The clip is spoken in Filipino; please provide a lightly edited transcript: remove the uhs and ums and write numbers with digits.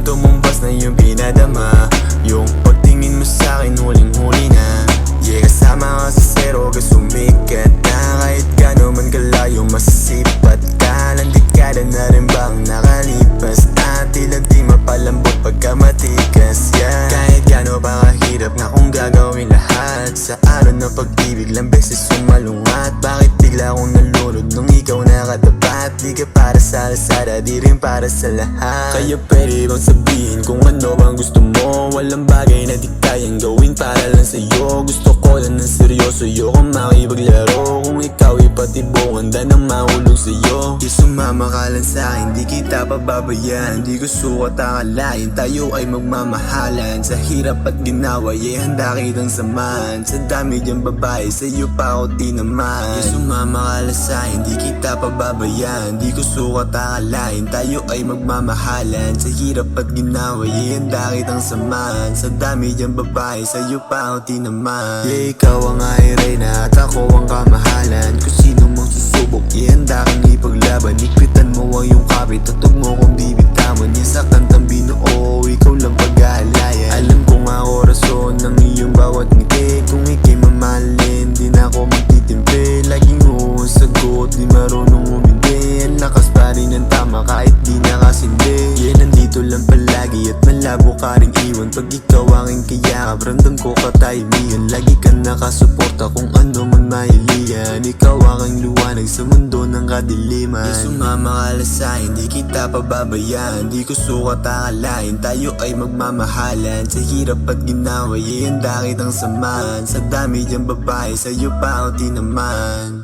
Talagang tumumbas na yung pinadama. Yung pagtingin mo sa'kin huling-huli na. Yeah, kasama ka sa zero, ka sumikat na. Kahit gano'n man kalayo, masisipat ka. Landikada na rin bang nakalipas na? Tila di mapalambot pagka matikas, yeah. Kahit gano'n pa kahirap na kung gagawin lahat. Sa araw ng pag-ibig lang beses sumalungat. Bakit bigla akong nalunod nung ikaw nakatapat? Di ka para sa lasada, di rin para sa lahat. Kaya pwede bang sabihin kung ano bang gusto mo? Walang bagay na di kayang gawin para lang sa'yo. Gusto ko lang ng seryoso, ayokong makipaglaro. Kung ikaw ipatibong, handa nang mahulog sa'yo. Di sumama ka lang sa'kin, di kita pababayaan. Di ko sukat akalain, tayo ay magmamahalan. Sa hirap at ginawa, yeah, handa kitang samahan. Sa dami diyang babae, sa'yo pa ako tinamaan. Di sumama ka lang sa'kin, di kita pababayaan. Di ko sukat akalain, tayo ay magmamahalan. Sa hirap at ginawa, yeah, handa kitang samahan. Sa dami diyang babae, sa'yo pa ako tinamaan. Yeah, ikaw ang airena at ako ang kamahalan. Kung sino mang susubok, yeah, handa kang ipaglaban. Ikritan mo ang iyong kapit, tatog mo kung di bitawan. Yeah, sa kantang binuo, ikaw lang pag-aalayan. Alam ko nga orason ng iyong bawat ngiti. Kung ika'y mamahalin, di na ako magtitimpi. Laging oo ang sagot, di marunong umindi. Ang lakas pa rin ng tama kahit di nakasindi. Yeah, nandito lang palagi at malabo ka ring iwan. Pag ikaw aking kayakap, ramdam ko katahimikan. Lagi ka nakasuporta kung ano man mahilihan. Ikaw aking liwanag sa mundo ng kadiliman. Di sumama ka lang sa'kin, di kita pababayaan. Di ko sukat akalain, tayo ay magmamahalan. Sa hirap at ginawa, yeah, handa kitang samahan. Sa dami diyang babae, sa'yo pa ako tinamaan.